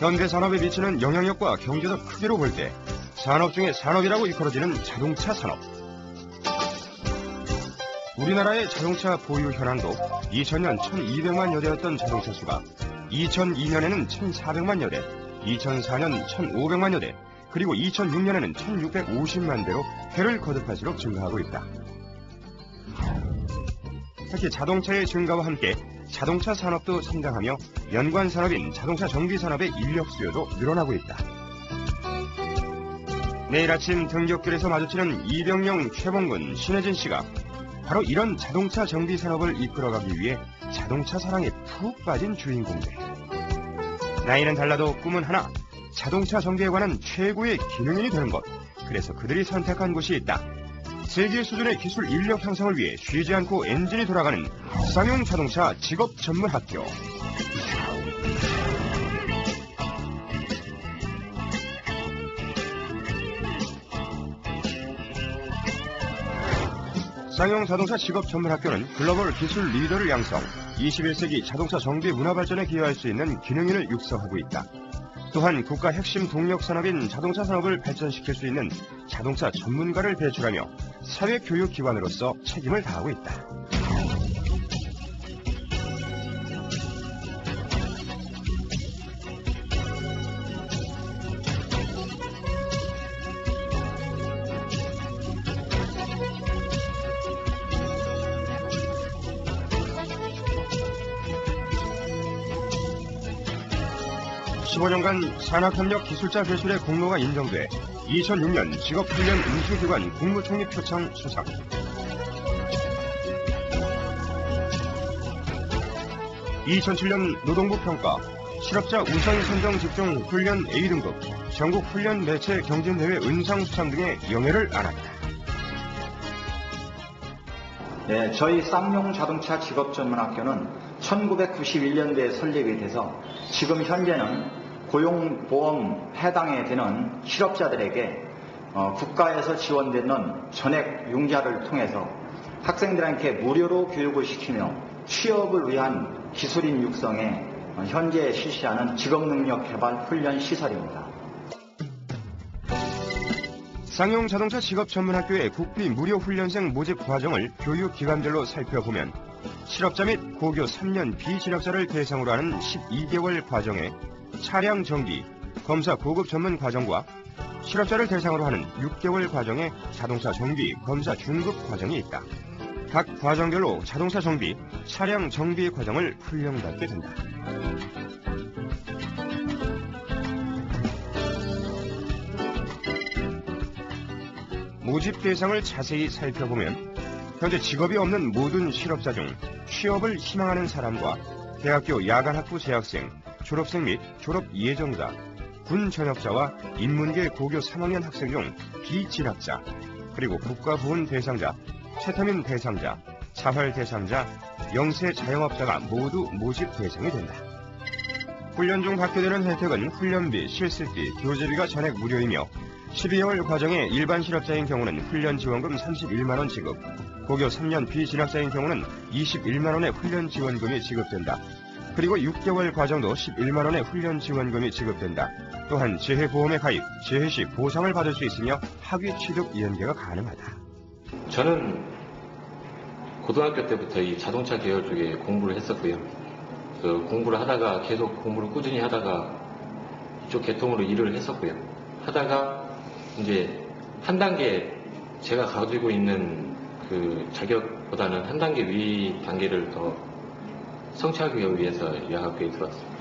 현대 산업에 미치는 영향력과 경제적 크기로 볼 때 산업 중에 산업이라고 일컬어지는 자동차 산업. 우리나라의 자동차 보유 현황도 2000년 1200만여 대였던 자동차 수가 2002년에는 1400만여 대, 2004년 1500만여 대, 그리고 2006년에는 1650만 대로 해를 거듭할수록 증가하고 있다. 특히 자동차의 증가와 함께 자동차 산업도 성장하며 연관 산업인 자동차 정비 산업의 인력 수요도 늘어나고 있다. 내일 아침 등굣길에서 마주치는 이병영, 최봉근, 신혜진 씨가 바로 이런 자동차 정비 산업을 이끌어가기 위해 자동차 사랑에 푹 빠진 주인공들. 나이는 달라도 꿈은 하나, 자동차 정비에 관한 최고의 기능인이 되는 것. 그래서 그들이 선택한 곳이 있다. 세계 수준의 기술 인력 향상을 위해 쉬지 않고 엔진이 돌아가는 쌍용 자동차 직업 전문 학교. 쌍용 자동차 직업 전문 학교는 글로벌 기술 리더를 양성, 21세기 자동차 정비 문화 발전에 기여할 수 있는 기능인을 육성하고 있다. 또한 국가 핵심 동력 산업인 자동차 산업을 발전시킬 수 있는 자동차 전문가를 배출하며 사회교육기관으로서 책임을 다하고 있다. (15년간) 산학협력 기술자 배출의 공로가 인정돼 2006년 직업훈련 우수기관 국무총리 표창 수상. 2007년 노동부 평가 실업자 우선 선정 직종 훈련 A등급 전국 훈련 매체 경진대회 은상 수상 등의 영예를 안았다. 네, 저희 쌍용 자동차 직업전문학교는 1991년도에 설립이 돼서 지금 현재는 고용보험 해당에 되는 실업자들에게 국가에서 지원되는 전액 융자를 통해서 학생들한테 무료로 교육을 시키며 취업을 위한 기술인 육성에 현재 실시하는 직업능력개발 훈련 시설입니다. 쌍용 자동차 직업전문학교의 국비 무료 훈련생 모집 과정을 교육기관별로 살펴보면 실업자 및 고교 3년 비진학자를 대상으로 하는 12개월 과정에 차량 정비, 검사 고급 전문 과정과 실업자를 대상으로 하는 6개월 과정에 자동차 정비, 검사 중급 과정이 있다. 각 과정별로 자동차 정비, 차량 정비 과정을 훈련받게 된다. 모집 대상을 자세히 살펴보면 현재 직업이 없는 모든 실업자 중 취업을 희망하는 사람과 대학교 야간학부 재학생, 졸업생 및 졸업 예정자, 군 전역자와 인문계 고교 3학년 학생 중 비진학자, 그리고 국가보훈 대상자, 채터민 대상자, 자활 대상자, 영세 자영업자가 모두 모집 대상이 된다. 훈련 중 받게 되는 혜택은 훈련비, 실습비, 교재비가 전액 무료이며 12개월 과정에 일반 실업자인 경우는 훈련 지원금 31만원 지급, 고교 3년 비진학자인 경우는 21만원의 훈련 지원금이 지급된다. 그리고 6개월 과정도 11만원의 훈련 지원금이 지급된다. 또한 재해보험에 가입, 재해 시 보상을 받을 수 있으며 학위 취득 연계가 가능하다. 저는 고등학교 때부터 이 자동차 계열 쪽에 공부를 했었고요. 공부를 하다가 계속 공부를 꾸준히 하다가 이쪽 계통으로 일을 했었고요. 하다가 이제 한 단계 제가 가지고 있는 그 자격보다는 한 단계 위 단계를 더 성취하기 위해서 이 학교에 들어왔습니다.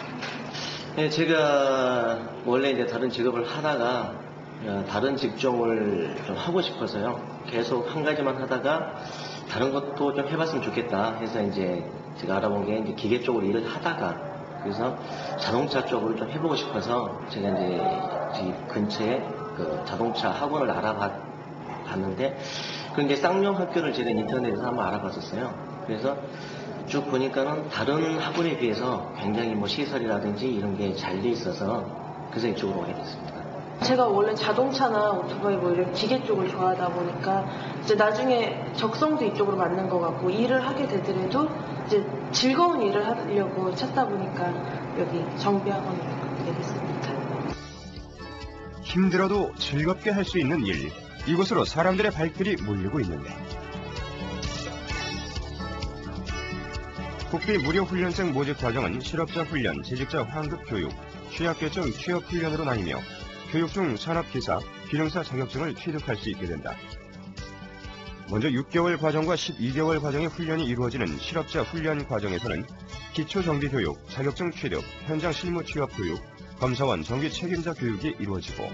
네, 제가 원래 이제 다른 직업을 하다가 다른 직종을 좀 하고 싶어서요. 계속 한 가지만 하다가 다른 것도 좀 해봤으면 좋겠다 해서 이제 제가 알아본 게 이제 기계 쪽으로 일을 하다가 그래서 자동차 쪽으로 좀 해보고 싶어서 제가 이제 집 근처에 그 자동차 학원을 알아봤는데 그 이제 쌍용 학교를 제가 인터넷에서 한번 알아봤었어요. 그래서 쭉 보니까는 다른 학원에 비해서 굉장히 뭐 시설이라든지 이런 게 잘 돼 있어서 그래서 이쪽으로 오게 됐습니다. 제가 원래 자동차나 오토바이 뭐 이런 기계 쪽을 좋아하다 보니까 이제 나중에 적성도 이쪽으로 맞는 것 같고 일을 하게 되더라도 이제 즐거운 일을 하려고 찾다 보니까 여기 정비학원을 가게 됐습니다. 힘들어도 즐겁게 할 수 있는 일, 이곳으로 사람들의 발길이 몰리고 있는데 국비 무료훈련생 모집 과정은 실업자 훈련, 재직자 환급 교육, 취약계층 취업 훈련으로 나뉘며 교육 중 산업기사, 기능사 자격증을 취득할 수 있게 된다. 먼저 6개월 과정과 12개월 과정의 훈련이 이루어지는 실업자 훈련 과정에서는 기초정비교육, 자격증 취득, 현장 실무 취업 교육, 검사원 정비 책임자 교육이 이루어지고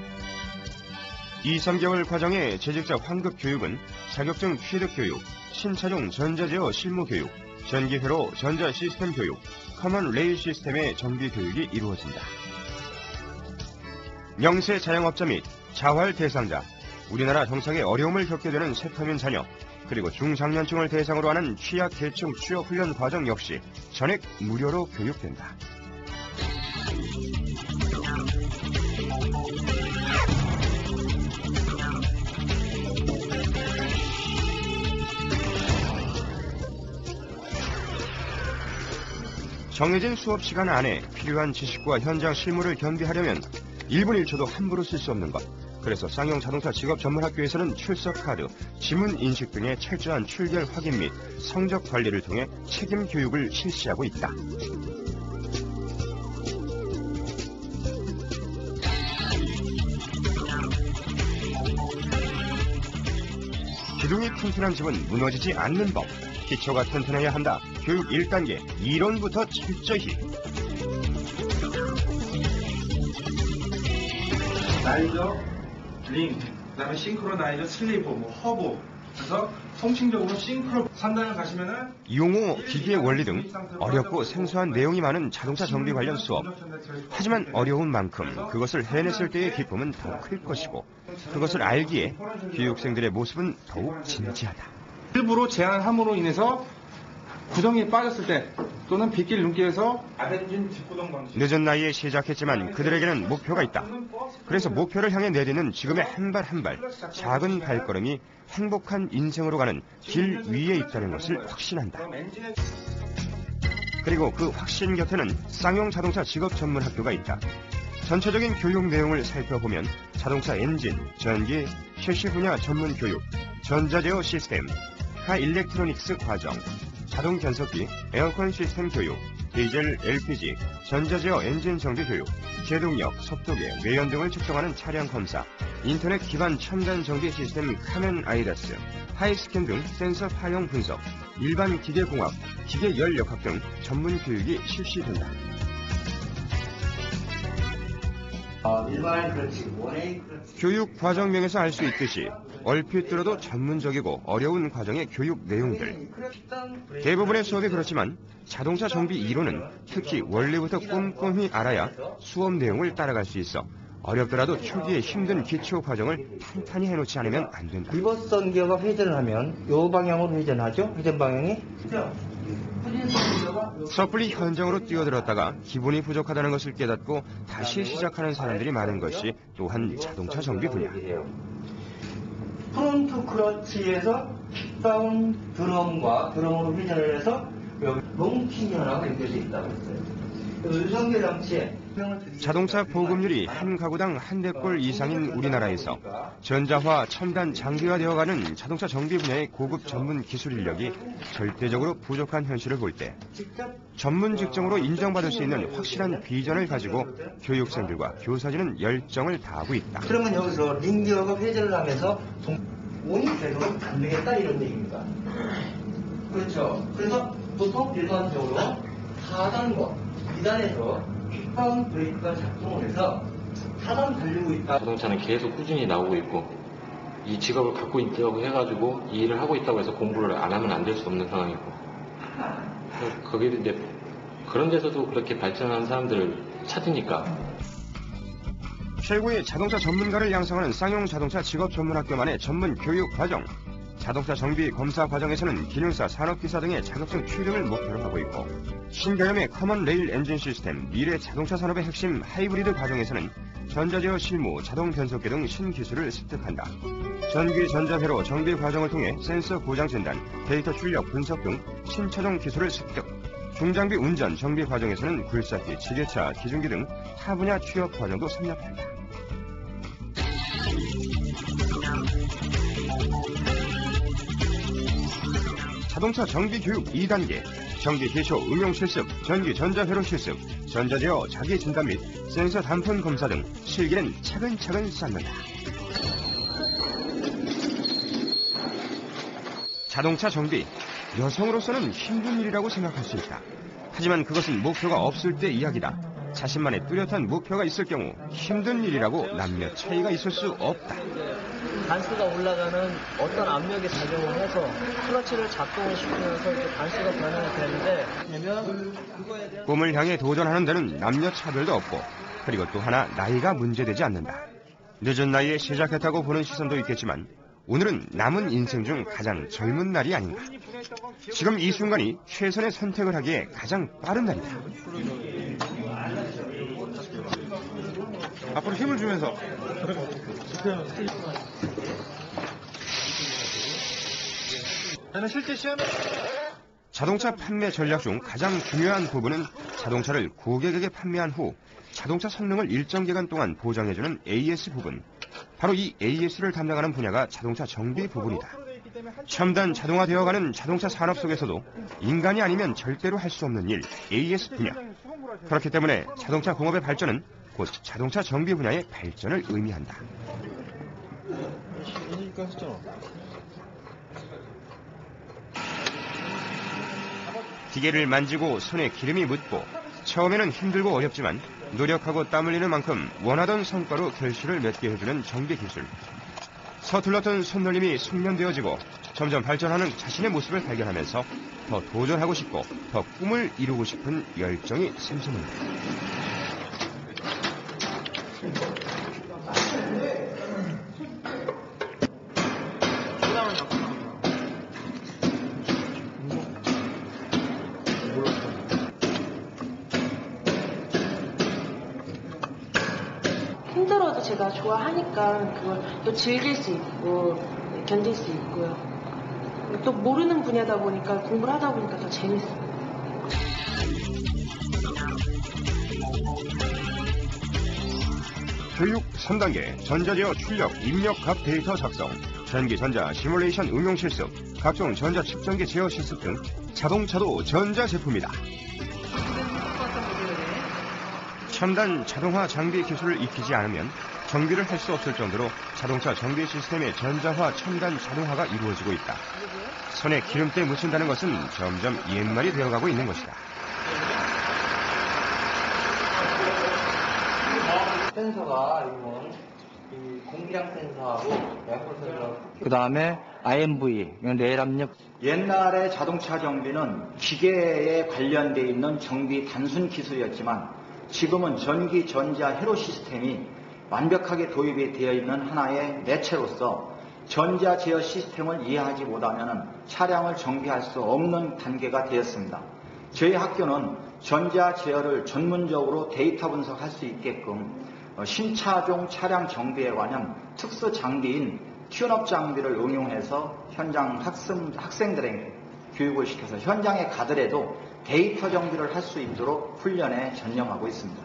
2, 3개월 과정의 재직자 환급 교육은 자격증 취득 교육, 신차종 전자제어 실무 교육, 전기회로 전자 시스템 교육, 커먼 레일 시스템의 정비 교육이 이루어진다. 명세 자영업자 및 자활 대상자, 우리나라 정착에 어려움을 겪게 되는 세터민 자녀, 그리고 중장년층을 대상으로 하는 취약 계층 취업 훈련 과정 역시 전액 무료로 교육된다. 정해진 수업 시간 안에 필요한 지식과 현장 실무를 겸비하려면 1분 1초도 함부로 쓸 수 없는 것. 그래서 쌍용 자동차 직업전문학교에서는 출석 카드, 지문 인식 등의 철저한 출결 확인 및 성적 관리를 통해 책임 교육을 실시하고 있다. 기둥이 튼튼한 집은 무너지지 않는 법. 기초가 튼튼해야 한다. 교육 1단계, 이론부터 철저히. 나이저, 링, 그다음에 싱크로나이저, 슬리브, 허브. 그래서 통칭적으로 싱크로 3단을 가시면은 용어, 기기의 원리 등 어렵고 생소한 내용이 많은 자동차 정비 관련 수업. 하지만 어려운 만큼 그것을 해냈을 때의 기쁨은 더 클 것이고 그것을 알기에 교육생들의 모습은 더욱 진지하다. 일부러 제한함으로 인해서 구덩이에 빠졌을 때 또는 빗길 눈길에서 아벤진 뒷구동 방식. 늦은 나이에 시작했지만 그들에게는 목표가 있다. 그래서 목표를 향해 내디는 지금의 한 발 한 발, 작은 발걸음이 행복한 인생으로 가는 길 위에 있다는 것을 확신한다. 그리고 그 확신 곁에는 쌍용 자동차 직업전문학교가 있다. 전체적인 교육 내용을 살펴보면 자동차 엔진, 전기, 셰시 분야 전문 교육, 전자제어 시스템, 카 일렉트로닉스 과정, 자동 변속기, 에어컨 시스템 교육, 디젤, LPG, 전자제어 엔진 정비 교육, 제동력, 속도계, 외연 등을 측정하는 차량 검사, 인터넷 기반 첨단 정비 시스템 카멘 아이다스, 하이스캔 등 센서 파형 분석, 일반 기계공학, 기계열역학 등 전문 교육이 실시된다. 교육 과정명에서 알 수 있듯이 얼핏 들어도 전문적이고 어려운 과정의 교육 내용들. 대부분의 수업이 그렇지만 자동차 정비 이론은 특히 원리부터 꼼꼼히 알아야 수업 내용을 따라갈 수 있어 어렵더라도 초기에 힘든 기초 과정을 탄탄히 해놓지 않으면 안 된다. 리버선 기어가 회전을 하면 이 방향으로 회전하죠? 회전 방향이? 섣불리 현장으로 뛰어들었다가 기본이 부족하다는 것을 깨닫고 다시 시작하는 사람들이 많은 것이 또한 자동차 정비 분야. 프론트 크러치에서 킥다운 드럼과 드럼으로 회전을 해서 여기 롱킹 현화가 연결되어 있다고 했어요. 유성계 장치에 자동차 보급률이 한 가구당 한 대꼴 이상인 우리나라에서 전자화 첨단 장비화되어가는 자동차 정비 분야의 고급 전문 기술 인력이 절대적으로 부족한 현실을 볼 때 전문 직종으로 인정받을 수 있는 확실한 비전을 가지고 교육생들과 교사진은 열정을 다하고 있다. 그러면 여기서 링기어가 회전을 하면서 원이 계속 안 되겠다 이런 얘기입니다. 그렇죠. 그래서 보통 일반적으로 4단과 2단에서 킥다운 브레이크가 작동을 해서 4단 달리고 있다. 자동차는 계속 꾸준히 나오고 있고 이 직업을 갖고 있다고 해가지고 이 일을 하고 있다고 해서 공부를 안 하면 안 될 수 없는 상황이고 거기에 이제 그런 데서도 그렇게 발전한 사람들을 찾으니까 최고의 자동차 전문가를 양성하는 쌍용 자동차 직업전문학교만의 전문 교육 과정. 자동차 정비 검사 과정에서는 기능사, 산업기사 등의 자격증 취득을 목표로 하고 있고 신개념의 커먼 레일 엔진 시스템, 미래 자동차 산업의 핵심 하이브리드 과정에서는 전자제어 실무, 자동 변속기 등 신기술을 습득한다. 전기 전자회로 정비 과정을 통해 센서 고장 진단, 데이터 출력 분석 등 신차종 기술을 습득. 중장비 운전 정비 과정에서는 굴삭기, 지게차, 기중기 등 타 분야 취업 과정도 섭렵한다. 자동차 정비교육 2단계, 정비기초 응용실습, 전기전자회로 실습, 전자제어 자기진단 및 센서 단품 검사 등 실기는 차근차근 쌓는다. 자동차 정비, 여성으로서는 힘든 일이라고 생각할 수 있다. 하지만 그것은 목표가 없을 때 이야기다. 자신만의 뚜렷한 목표가 있을 경우 힘든 일이라고 남녀 차이가 있을 수 없다. 단수가 올라가는 어떤 압력이 작용을 해서 클러치를 작동을 시키면서 이렇게 단수가 변화가 되는데, 왜냐면 그거에 대한 꿈을 향해 도전하는 데는 남녀 차별도 없고, 그리고 또 하나 나이가 문제되지 않는다. 늦은 나이에 시작했다고 보는 시선도 있겠지만 오늘은 남은 인생 중 가장 젊은 날이 아닌가. 지금 이 순간이 최선의 선택을 하기에 가장 빠른 날이다. 앞으로 힘을 주면서. 저는 실제 시험에 자동차 판매 전략 중 가장 중요한 부분은 자동차를 고객에게 판매한 후 자동차 성능을 일정 기간 동안 보장해주는 AS 부분. 바로 이 AS를 담당하는 분야가 자동차 정비 부분이다. 첨단 자동화되어가는 자동차 산업 속에서도 인간이 아니면 절대로 할 수 없는 일, AS 분야. 그렇기 때문에 자동차 공업의 발전은 곧 자동차 정비 분야의 발전을 의미한다. 기계를 만지고 손에 기름이 묻고 처음에는 힘들고 어렵지만 노력하고 땀 흘리는 만큼 원하던 성과로 결실을 맺게 해주는 정비 기술. 서툴렀던 손놀림이 숙련되어지고 점점 발전하는 자신의 모습을 발견하면서 더 도전하고 싶고 더 꿈을 이루고 싶은 열정이 샘솟는다. 힘들어도 제가 좋아하니까 그걸 또 즐길 수 있고 견딜 수 있고요. 또 모르는 분야다 보니까 공부를 하다 보니까 더 재밌어요. 교육 3단계 전자제어 출력, 입력 값 데이터 작성, 전기, 전자, 시뮬레이션 응용 실습, 각종 전자 측정기 제어 실습 등 자동차도 전자 제품이다. 첨단 자동화 장비 기술을 익히지 않으면 정비를 할 수 없을 정도로 자동차 정비 시스템의 전자화 첨단 자동화가 이루어지고 있다. 손에 기름때 묻힌다는 것은 점점 옛말이 되어가고 있는 것이다. 센서가 이건 이 공기량 센서하고 양풀 센서, 그 다음에 IMV, 이건 레일 압력. 옛날의 자동차 정비는 기계에 관련되어 있는 정비 단순 기술이었지만 지금은 전기, 전자, 회로 시스템이 완벽하게 도입이 되어 있는 하나의 매체로서 전자 제어 시스템을 이해하지 못하면 차량을 정비할 수 없는 단계가 되었습니다. 저희 학교는 전자 제어를 전문적으로 데이터 분석할 수 있게끔 신차종 차량 정비에 관한 특수 장비인 튠업 장비를 응용해서 현장 학생들에게 교육을 시켜서 현장에 가더라도 데이터 정비를 할 수 있도록 훈련에 전념하고 있습니다.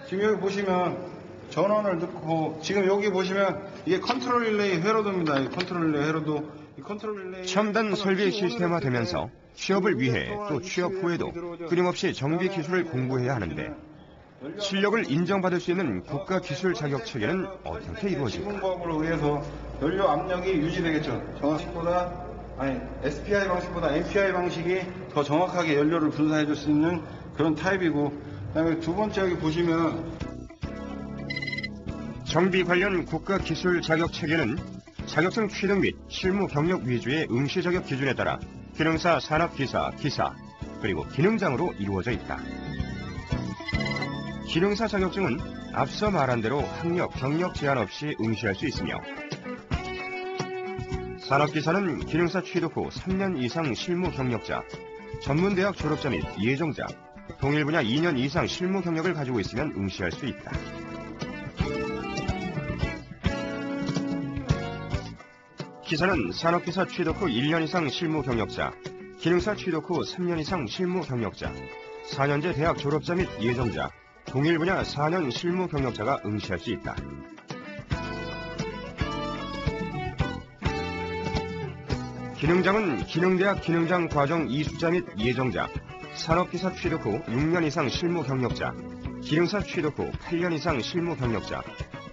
지금 여기 보시면 전원을 넣고, 지금 여기 보시면 이게 컨트롤 릴레이 회로도입니다. 이 컨트롤 릴레이 회로도, 이 컨트롤 릴레이 첨단 설비 시스템화되면서 취업을 위해 또 취업 후에도 끊임없이 정비 기술을 공부해야 하는데 실력을 인정받을 수 있는 국가 기술 자격 체계는 어떻게 이루어질까? 시공법으로 의해서 연료 압력이 유지되겠죠. SPI 방식보다 MPI 방식이 더 정확하게 연료를 분사해 줄 수 있는 그런 타입이고, 그다음에 두 번째 여기 보시면 정비 관련 국가 기술 자격 체계는 자격증 취득 및 실무 경력 위주의 응시 자격 기준에 따라 기능사, 산업기사, 기사, 그리고 기능장으로 이루어져 있다. 기능사 자격증은 앞서 말한 대로 학력, 경력 제한 없이 응시할 수 있으며 산업기사는 기능사 취득 후 3년 이상 실무 경력자, 전문대학 졸업자 및 예정자, 동일 분야 2년 이상 실무 경력을 가지고 있으면 응시할 수 있다. 기사는 산업기사 취득 후 1년 이상 실무 경력자, 기능사 취득 후 3년 이상 실무 경력자, 4년제 대학 졸업자 및 예정자, 동일 분야 4년 실무 경력자가 응시할 수 있다. 기능장은 기능대학 기능장 과정 이수자 및 예정자, 산업기사 취득 후 6년 이상 실무 경력자, 기능사 취득 후 8년 이상 실무 경력자,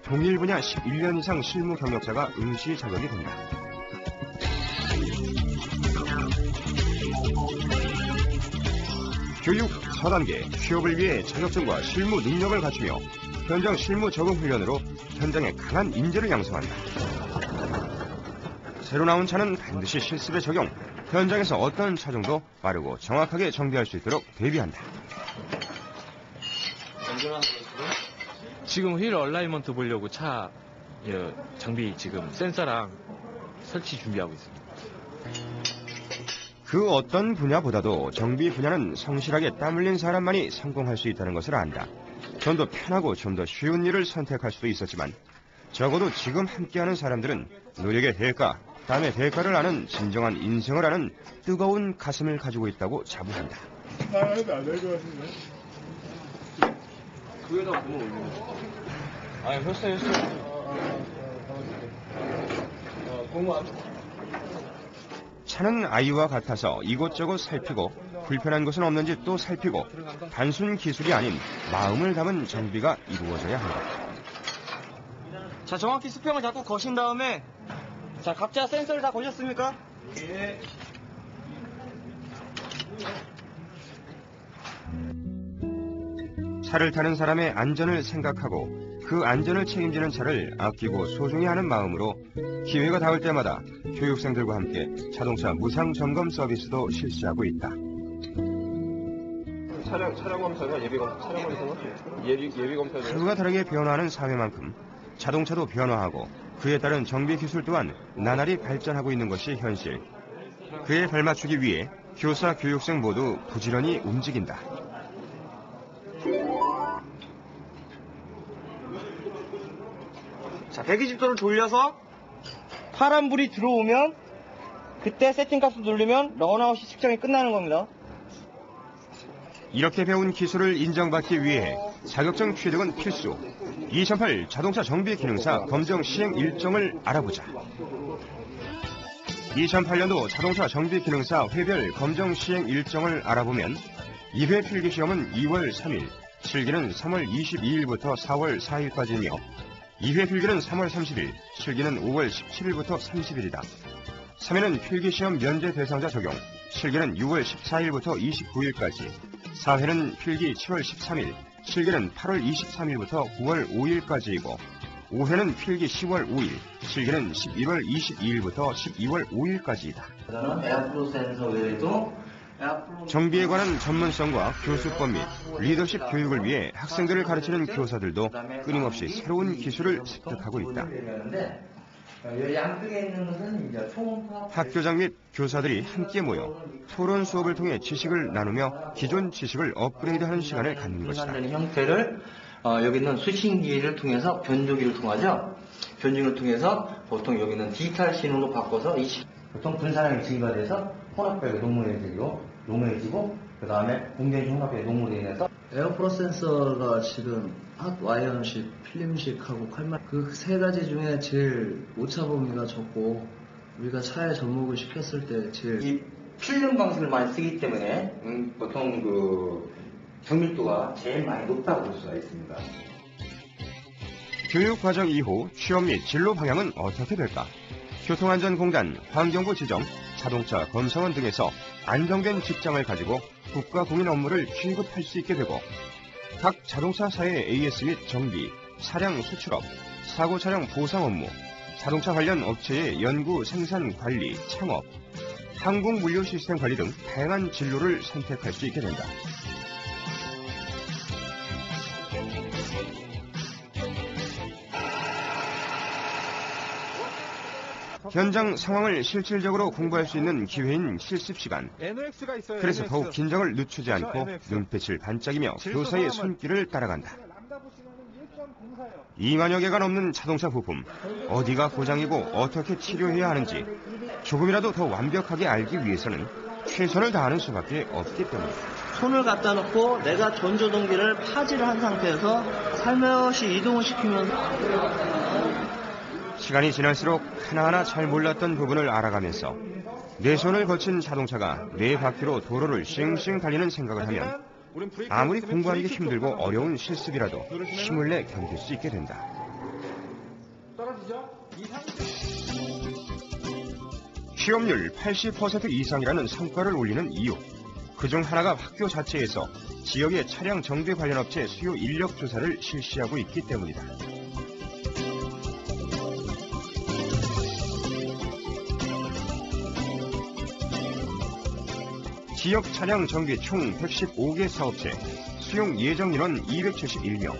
동일 분야 11년 이상 실무 경력자가 응시 자격이 된다. 교육 4단계 취업을 위해 자격증과 실무 능력을 갖추며 현장 실무 적응 훈련으로 현장에 강한 인재를 양성한다. 새로 나온 차는 반드시 실습에 적용, 현장에서 어떤 차종도 빠르고 정확하게 정비할 수 있도록 대비한다. 지금 휠 얼라이먼트 보려고 차 장비 지금 센서랑 설치 준비하고 있습니다. 그 어떤 분야보다도 정비 분야는 성실하게 땀 흘린 사람만이 성공할 수 있다는 것을 안다. 좀 더 편하고 좀 더 쉬운 일을 선택할 수도 있었지만 적어도 지금 함께하는 사람들은 노력의 대가, 땀의 대가를 아는 진정한 인생을 아는 뜨거운 가슴을 가지고 있다고 자부한다. 그에다 구멍 올리는 거. 아니, 했어요. 차는 아이와 같아서 이곳저곳 살피고 불편한 곳은 없는지 또 살피고 단순 기술이 아닌 마음을 담은 정비가 이루어져야 한다. 자, 정확히 수평을 잡고 거신 다음에 자, 각자 센서를 다 거셨습니까? 예. 차를 타는 사람의 안전을 생각하고 그 안전을 책임지는 차를 아끼고 소중히 하는 마음으로 기회가 닿을 때마다 교육생들과 함께 자동차 무상 점검 서비스도 실시하고 있다. 차량 검사가 예비 검사 하루가 다르게 변화하는 사회만큼 자동차도 변화하고 그에 따른 정비 기술 또한 나날이 발전하고 있는 것이 현실. 그에 발맞추기 위해 교사, 교육생 모두 부지런히 움직인다. 자, 120도를 돌려서 파란불이 들어오면 그때 세팅값을 누르면 런아웃이 측정이 끝나는 겁니다. 이렇게 배운 기술을 인정받기 위해 자격증 취득은 필수. 2008 자동차 정비 기능사 검정 시행 일정을 알아보자. 2008년도 자동차 정비 기능사 회별 검정 시행 일정을 알아보면 2회 필기시험은 2월 3일, 실기는 3월 22일부터 4월 4일까지이며 2회 필기는 3월 30일, 실기는 5월 17일부터 30일이다. 3회는 필기시험 면제 대상자 적용, 실기는 6월 14일부터 29일까지, 4회는 필기 7월 13일, 실기는 8월 23일부터 9월 5일까지이고, 5회는 필기 10월 5일, 실기는 11월 22일부터 12월 5일까지이다. 에어플로 센서 외에도 정비에 관한 전문성과 교수법 및 리더십 교육을 위해 학생들을 가르치는 교사들도 끊임없이 새로운 기술을 습득하고 있다. 양쪽에 있는 것은 이제 초음파 학교장 및 교사들이 함께 모여 토론 수업을 통해 지식을 나누며 기존 지식을 업그레이드하는 시간을 갖는 것이다. 형태를 여기 있는 수신기를 통해서 변조기를 통하죠. 변조기를 통해서 보통 여기 있는 디지털 신호로 바꿔서 보통 분산량이 증가돼서 혼합벽이 농후해지고 그 다음에 공변 혼합벽이 농후로 인해서 에어프로 센서가 지금 핫 와이어식, 필름식하고 칼말 그 세 가지 중에 제일 오차 범위가 적고 우리가 차에 접목을 시켰을 때 제일 이 필름 방식을 많이 쓰기 때문에 보통 그 정밀도가 제일 많이 높다고 볼 수가 있습니다. 교육과정 이후 취업 및 진로 방향은 어떻게 될까? 교통안전공단, 환경부 지정, 자동차 검사원 등에서 안정된 직장을 가지고 국가 공인 업무를 취급할 수 있게 되고 각 자동차사의 AS 및 정비, 차량 수출업, 사고 차량 보상 업무, 자동차 관련 업체의 연구, 생산, 관리, 창업, 항공 물류 시스템 관리 등 다양한 진로를 선택할 수 있게 된다. 현장 상황을 실질적으로 공부할 수 있는 기회인 실습 시간. 그래서 더욱 긴장을 늦추지 않고 눈빛을 반짝이며 교사의 손길을 따라간다. 2만여 개가 넘는 자동차 부품, 어디가 고장이고 어떻게 치료해야 하는지 조금이라도 더 완벽하게 알기 위해서는 최선을 다하는 수밖에 없기 때문이다. 손을 갖다 놓고 내가 전조동기를 파지를 한 상태에서 살며시 이동을 시키면서 시간이 지날수록 하나하나 잘 몰랐던 부분을 알아가면서 뇌선을 거친 자동차가 4바퀴로 도로를 싱싱 달리는 생각을 하면 아무리 공부하기 힘들고 어려운 실습이라도 힘을 내 견딜 수 있게 된다. 취업률 80% 이상이라는 성과를 올리는 이유. 그중 하나가 학교 자체에서 지역의 차량 정비 관련 업체 수요 인력 조사를 실시하고 있기 때문이다. 지역 차량 정비 총 115개 사업체, 수용 예정 인원 271명.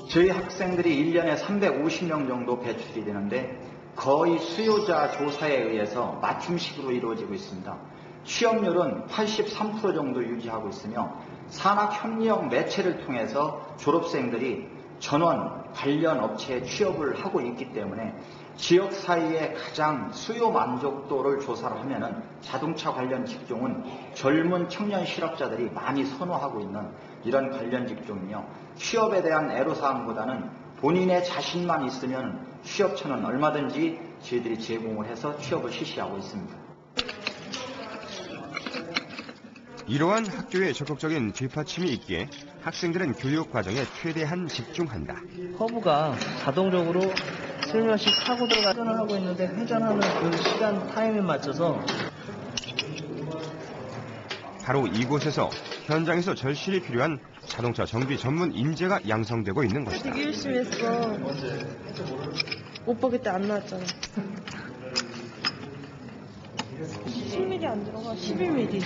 저희 학생들이 1년에 350명 정도 배출이 되는데 거의 수요자 조사에 의해서 맞춤식으로 이루어지고 있습니다. 취업률은 83% 정도 유지하고 있으며 산학협력 매체를 통해서 졸업생들이 전원 관련 업체에 취업을 하고 있기 때문에 지역 사이에 가장 수요 만족도를 조사를 하면은 자동차 관련 직종은 젊은 청년 실업자들이 많이 선호하고 있는 이런 관련 직종이며 취업에 대한 애로사항보다는 본인의 자신만 있으면 취업처는 얼마든지 저희들이 제공을 해서 취업을 실시하고 있습니다. 이러한 학교의 적극적인 뒷받침이 있기에 학생들은 교육 과정에 최대한 집중한다. 커브가 자동적으로 슬며시 타고 들어가 회전을 하고 있는데 회전하는 그 시간 타임에 맞춰서 바로 이곳에서 현장에서 절실히 필요한 자동차 정비 전문 인재가 양성되고 있는 것이다. 되게 열심히 했어. 오빠 그때 안 나왔잖아. 10mm 안 들어가. 11mm.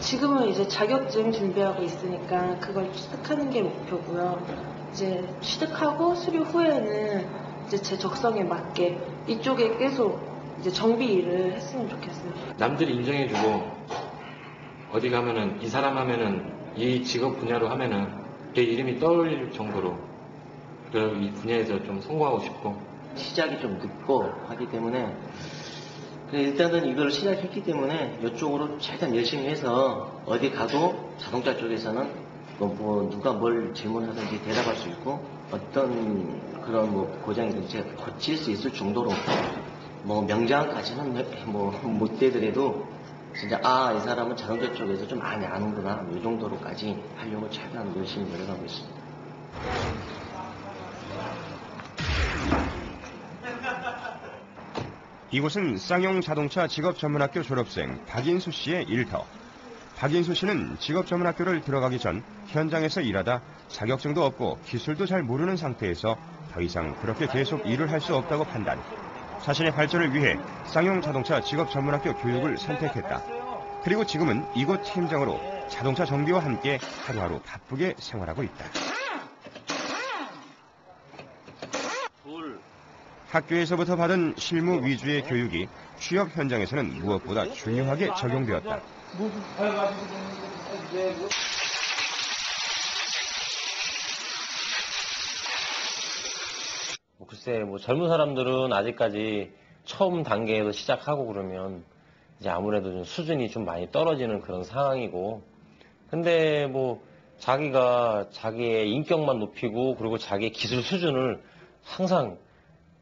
지금은 이제 자격증 준비하고 있으니까 그걸 취득하는 게 목표고요. 이제 취득하고 수료 후에는 이제 제 적성에 맞게 이쪽에 계속 이제 정비 일을 했으면 좋겠어요. 남들이 인정해주고 어디 가면은 이 사람 하면은 이 직업 분야로 하면은 내 이름이 떠올릴 정도로 이 분야에서 좀 성공하고 싶고. 시작이 좀 늦고 하기 때문에 일단은 이걸 시작했기 때문에 이쪽으로 최대한 열심히 해서 어디 가도 자동차 쪽에서는 뭐 누가 뭘 질문하든지 대답할 수 있고 어떤 그런 뭐 고장이든지 고칠 수 있을 정도로 뭐 명장까지는 뭐 못 되더라도 진짜 이 사람은 자동차 쪽에서 좀 많이 아는구나 이 정도로까지 하려고 최대한 열심히 노력하고 있습니다. 이곳은 쌍용 자동차 직업전문학교 졸업생 박인수 씨의 일터. 박인수 씨는 직업전문학교를 들어가기 전 현장에서 일하다 자격증도 없고 기술도 잘 모르는 상태에서 더 이상 그렇게 계속 일을 할 수 없다고 판단. 자신의 발전을 위해 쌍용 자동차 직업전문학교 교육을 선택했다. 그리고 지금은 이곳 팀장으로 자동차 정비와 함께 하루하루 바쁘게 생활하고 있다. 학교에서부터 받은 실무 위주의 교육이 취업 현장에서는 무엇보다 중요하게 적용되었다. 글쎄, 젊은 사람들은 아직까지 처음 단계에서 시작하고 그러면 이제 아무래도 좀 수준이 좀 많이 떨어지는 그런 상황이고, 근데 자기가 자기의 인격만 높이고 그리고 자기의 기술 수준을 항상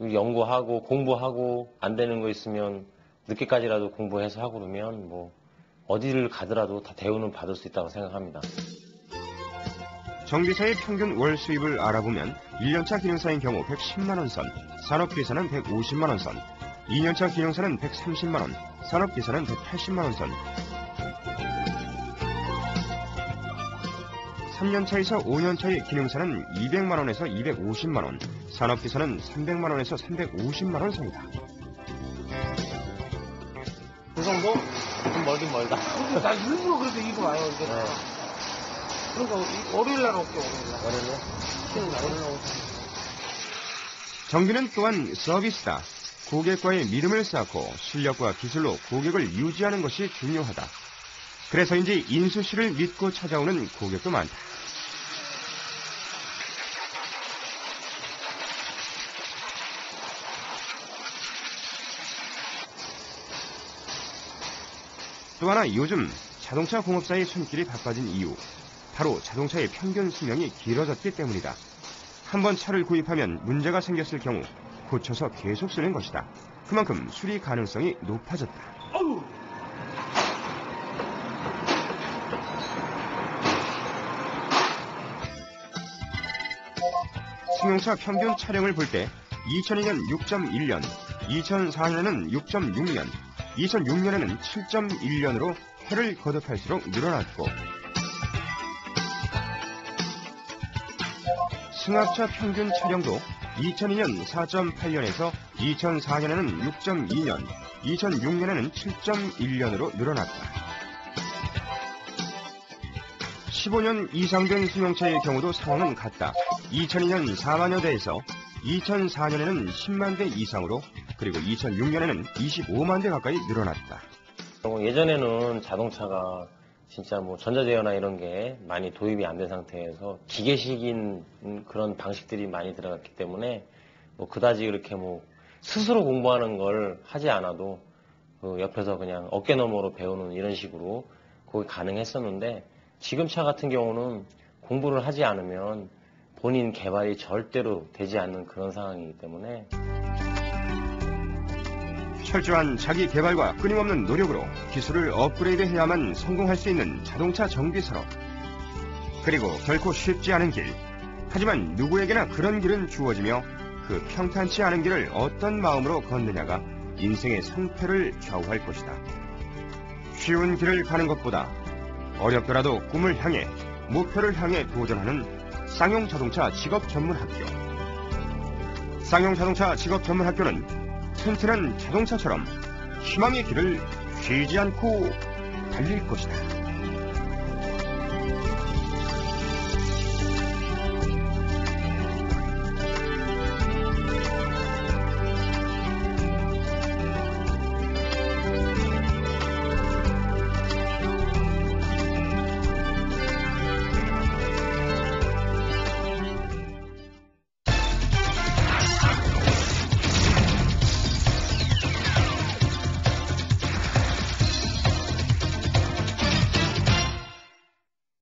연구하고 공부하고 안 되는 거 있으면 늦게까지라도 공부해서 하고 그러면 어디를 가더라도 다 대우는 받을 수 있다고 생각합니다. 정비사의 평균 월 수입을 알아보면 1년차 기능사인 경우 110만 원 선, 산업기사는 150만 원 선, 2년차 기능사는 130만 원, 산업기사는 180만 원 선, 3년차에서 5년차의 기능사는 200만 원에서 250만 원, 산업기사는 300만 원에서 350만 원 선이다. 그 정도? 좀 멀긴 멀다. 나 일부러 그래서 이거 와요. 이게. 네. 그러니까 월요일날 올게, 월요일날. 정비는 또한 서비스다. 고객과의 믿음을 쌓고 실력과 기술로 고객을 유지하는 것이 중요하다. 그래서인지 인수 씨를 믿고 찾아오는 고객도 많다. 또 하나 요즘 자동차 공업사의 손길이 바빠진 이유, 바로 자동차의 평균 수명이 길어졌기 때문이다. 한번 차를 구입하면 문제가 생겼을 경우 고쳐서 계속 쓰는 것이다. 그만큼 수리 가능성이 높아졌다. 승용차 평균 차량을 볼 때 2002년 6.1년, 2004년에는 6.6년, 2006년에는 7.1년으로 해를 거듭할수록 늘어났고, 승합차 평균 차량도 2002년 4.8년에서 2004년에는 6.2년, 2006년에는 7.1년으로 늘어났다. 15년 이상 된 승용차의 경우도 상황은 같다. 2002년 4만여 대에서 2004년에는 10만 대 이상으로, 그리고 2006년에는 25만 대 가까이 늘어났다. 예전에는 자동차가 진짜 뭐 전자제어나 이런 게 많이 도입이 안 된 상태에서 기계식인 그런 방식들이 많이 들어갔기 때문에 뭐 그다지 이렇게 뭐 스스로 공부하는 걸 하지 않아도 그 옆에서 그냥 어깨너머로 배우는 이런 식으로 그게 가능했었는데, 지금 차 같은 경우는 공부를 하지 않으면 본인 개발이 절대로 되지 않는 그런 상황이기 때문에 철저한 자기 개발과 끊임없는 노력으로 기술을 업그레이드해야만 성공할 수 있는 자동차 정비 산업. 그리고 결코 쉽지 않은 길. 하지만 누구에게나 그런 길은 주어지며 그 평탄치 않은 길을 어떤 마음으로 걷느냐가 인생의 성패를 좌우할 것이다. 쉬운 길을 가는 것보다 어렵더라도 꿈을 향해, 목표를 향해 도전하는 쌍용자동차 직업전문학교. 쌍용자동차 직업전문학교는 튼튼한 자동차처럼 희망의 길을 쉬지 않고 달릴 것이다.